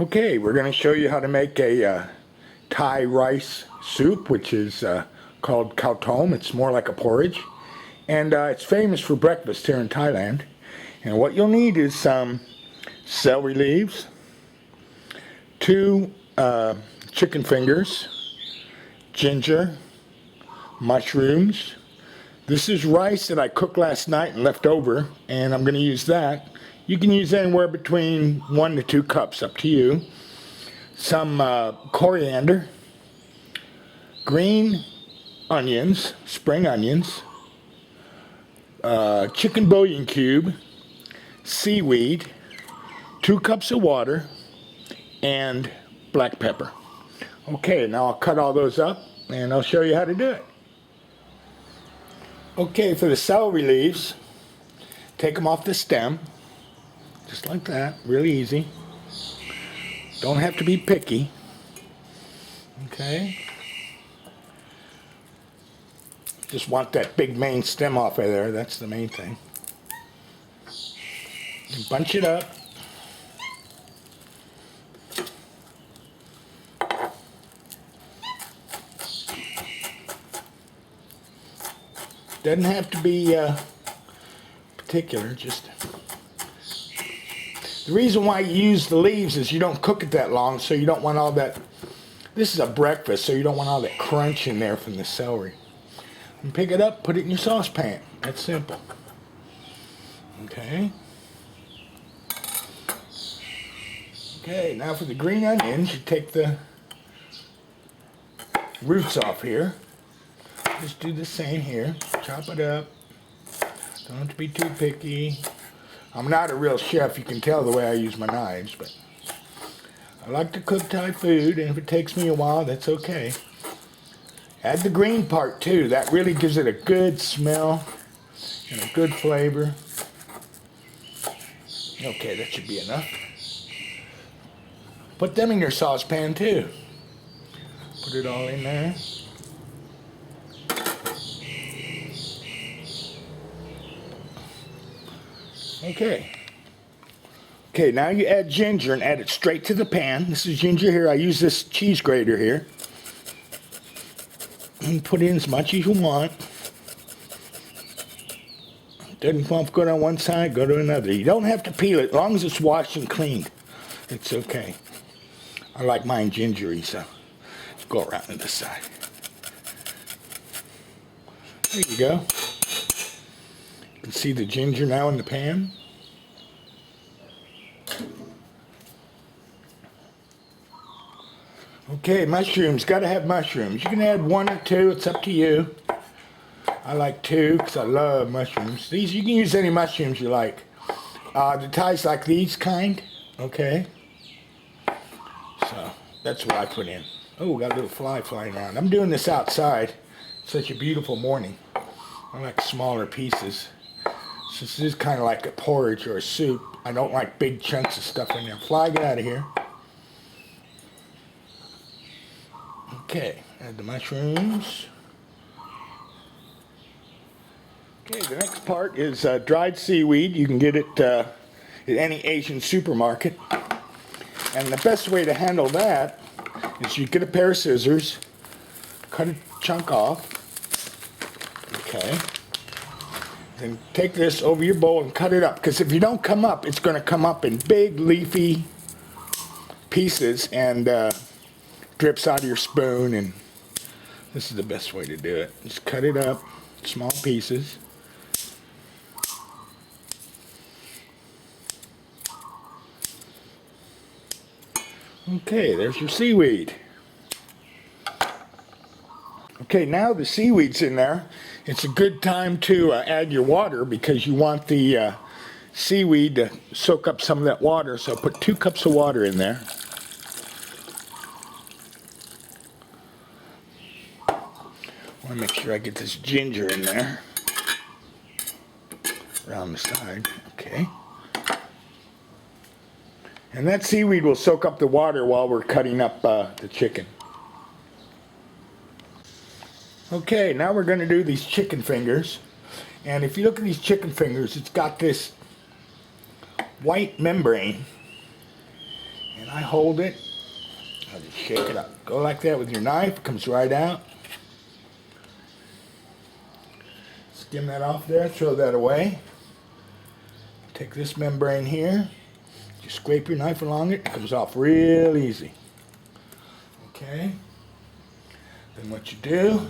Okay, we're going to show you how to make a Thai rice soup, which is called Kao Thom. It's more like a porridge, and it's famous for breakfast here in Thailand. And what you'll need is some celery leaves, 2 chicken fingers, ginger, mushrooms. This is rice that I cooked last night and left over, and I'm going to use that. You can use anywhere between 1 to 2 cups, up to you. Some coriander, green onions, spring onions, chicken bouillon cube, seaweed, 2 cups of water, and black pepper. Okay, now I'll cut all those up and I'll show you how to do it. Okay, for the celery leaves, take them off the stem, just like that, really easy. Don't have to be picky. Okay. Just want that big main stem off of there, that's the main thing. And bunch it up. Doesn't have to be particular, just the reason why you use the leaves is you don't cook it that long, so you don't want all that. This is a breakfast, so you don't want all that crunch in there from the celery. And pick it up, put it in your saucepan. That's simple. Okay. Okay, now for the green onions, you take the roots off here. Just do the same here. Chop it up. Don't have to be too picky. I'm not a real chef, you can tell the way I use my knives, but I like to cook Thai food, and if it takes me a while, that's okay. Add the green part too. That really gives it a good smell and a good flavor. Okay, that should be enough. Put them in your saucepan too. Put it all in there. Okay. Okay, now you add ginger and add it straight to the pan. This is ginger here. I use this cheese grater here. And put in as much as you want. Doesn't bump good on one side, go to another. You don't have to peel it, as long as it's washed and cleaned. It's okay. I like mine gingery, so let's go around to this side. There you go. You can see the ginger now in the pan. Okay, mushrooms. Got to have mushrooms. You can add 1 or 2. It's up to you. I like 2 because I love mushrooms. These, you can use any mushrooms you like. The Thais like these kind. Okay. So that's what I put in. Oh, got a little fly flying around. I'm doing this outside. It's such a beautiful morning. I like smaller pieces. So this is kind of like a porridge or a soup. I don't like big chunks of stuff in there. Fly, get out of here. Okay, add the mushrooms. Okay, the next part is dried seaweed. You can get it at any Asian supermarket. And the best way to handle that is you get a pair of scissors, cut a chunk off. Okay. Then take this over your bowl and cut it up. Because if you don't come up, it's going to come up in big leafy pieces and drips out of your spoon, and this is the best way to do it. Just cut it up, small pieces. Okay, there's your seaweed. Okay, now the seaweed's in there. It's a good time to add your water because you want the seaweed to soak up some of that water, so put 2 cups of water in there. I want to make sure I get this ginger in there around the side. Okay. And that seaweed will soak up the water while we're cutting up the chicken. Okay, now we're going to do these chicken fingers. And if you look at these chicken fingers, it's got this white membrane. And I hold it. I'll just shake it up. Go like that with your knife. It comes right out. Skim that off there. Throw that away. Take this membrane here. Just scrape your knife along it. It comes off real easy. Okay. Then what you do,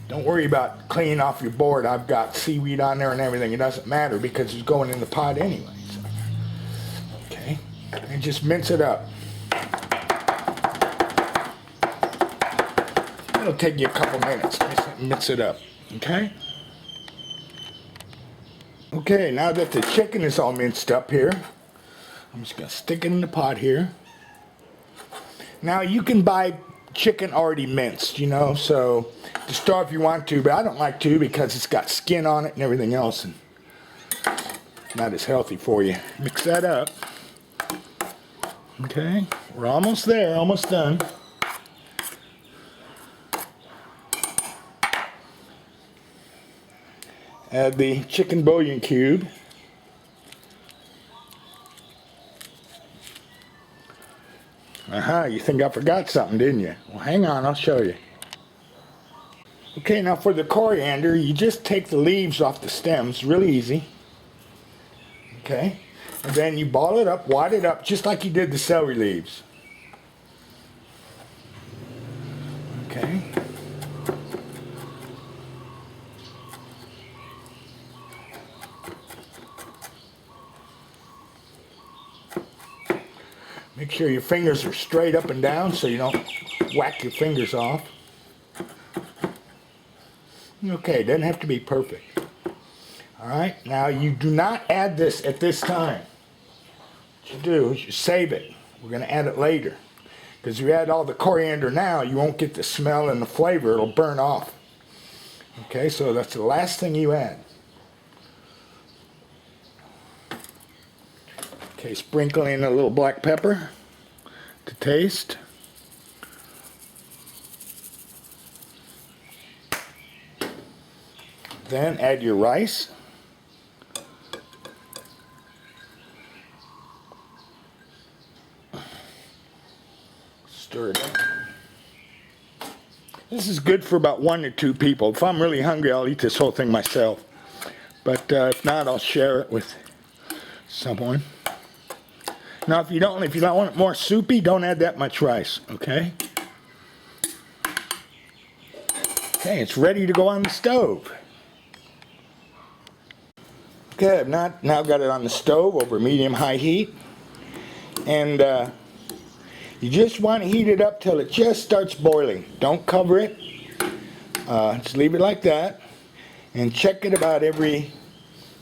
don't worry about cleaning off your board. I've got seaweed on there and everything. It doesn't matter because it's going in the pot anyway. So. Okay. And just mince it up. It'll take you a couple minutes. Just mince it up. Okay? Okay, now that the chicken is all minced up here, I'm just going to stick it in the pot here. Now you can buy chicken already minced, you know, so to start if you want to, but I don't like to because it's got skin on it and everything else, and not as healthy for you. Mix that up. Okay, we're almost there, almost done. Add the chicken bouillon cube. Aha, you think I forgot something, didn't you? Well, hang on, I'll show you. Okay, now for the coriander, you just take the leaves off the stems, really easy. Okay, and then you ball it up, wad it up, just like you did the celery leaves. Okay. Make sure your fingers are straight up and down so you don't whack your fingers off. Okay, doesn't have to be perfect. Alright, now you do not add this at this time. What you do is you save it. We're going to add it later. Because if you add all the coriander now, you won't get the smell and the flavor. It'll burn off. Okay, so that's the last thing you add. Okay, sprinkle in a little black pepper to taste. Then add your rice. Stir it up. This is good for about 1 to 2 people. If I'm really hungry, I'll eat this whole thing myself. But if not, I'll share it with someone. Now, if you don't want it more soupy, don't add that much rice, okay? Okay, it's ready to go on the stove. Okay, I've now got it on the stove over medium-high heat. And you just want to heat it up till it just starts boiling. Don't cover it. Just leave it like that. And check it about every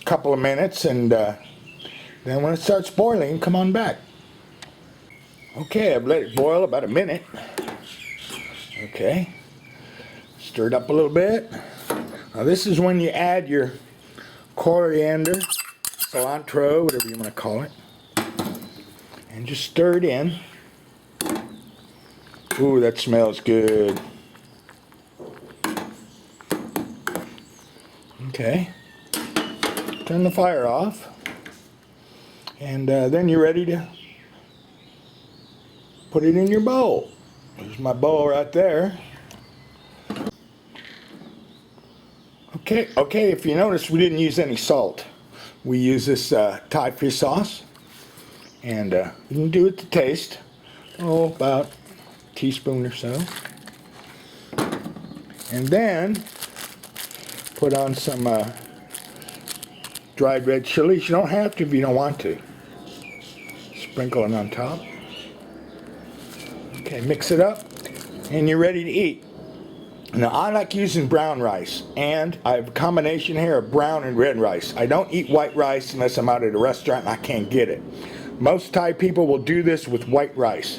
couple of minutes, and then when it starts boiling, come on back. Okay, I've let it boil about a minute. Okay. Stir it up a little bit. Now this is when you add your coriander, cilantro, whatever you want to call it. And just stir it in. Ooh, that smells good. Okay. Turn the fire off. And then you're ready to put it in your bowl. There's my bowl right there. Okay, if you notice, we didn't use any salt. We use this Thai fish sauce. And you can do it to taste. Oh, about a teaspoon or so. And then put on some dried red chilies. You don't have to if you don't want to. Sprinkle it on top. Okay, mix it up, and you're ready to eat. Now, I like using brown rice, and I have a combination here of brown and red rice. I don't eat white rice unless I'm out at a restaurant and I can't get it. Most Thai people will do this with white rice,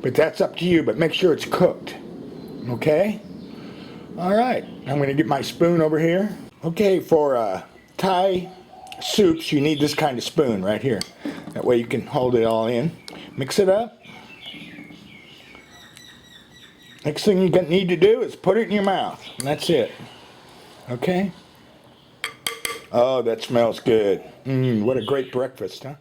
but that's up to you, but make sure it's cooked. Okay? Alright, I'm going to get my spoon over here. Okay, for Thai soups, you need this kind of spoon right here. That way you can hold it all in. Mix it up. Next thing you need to do is put it in your mouth. And that's it. Okay? Oh, that smells good. What a great breakfast, huh?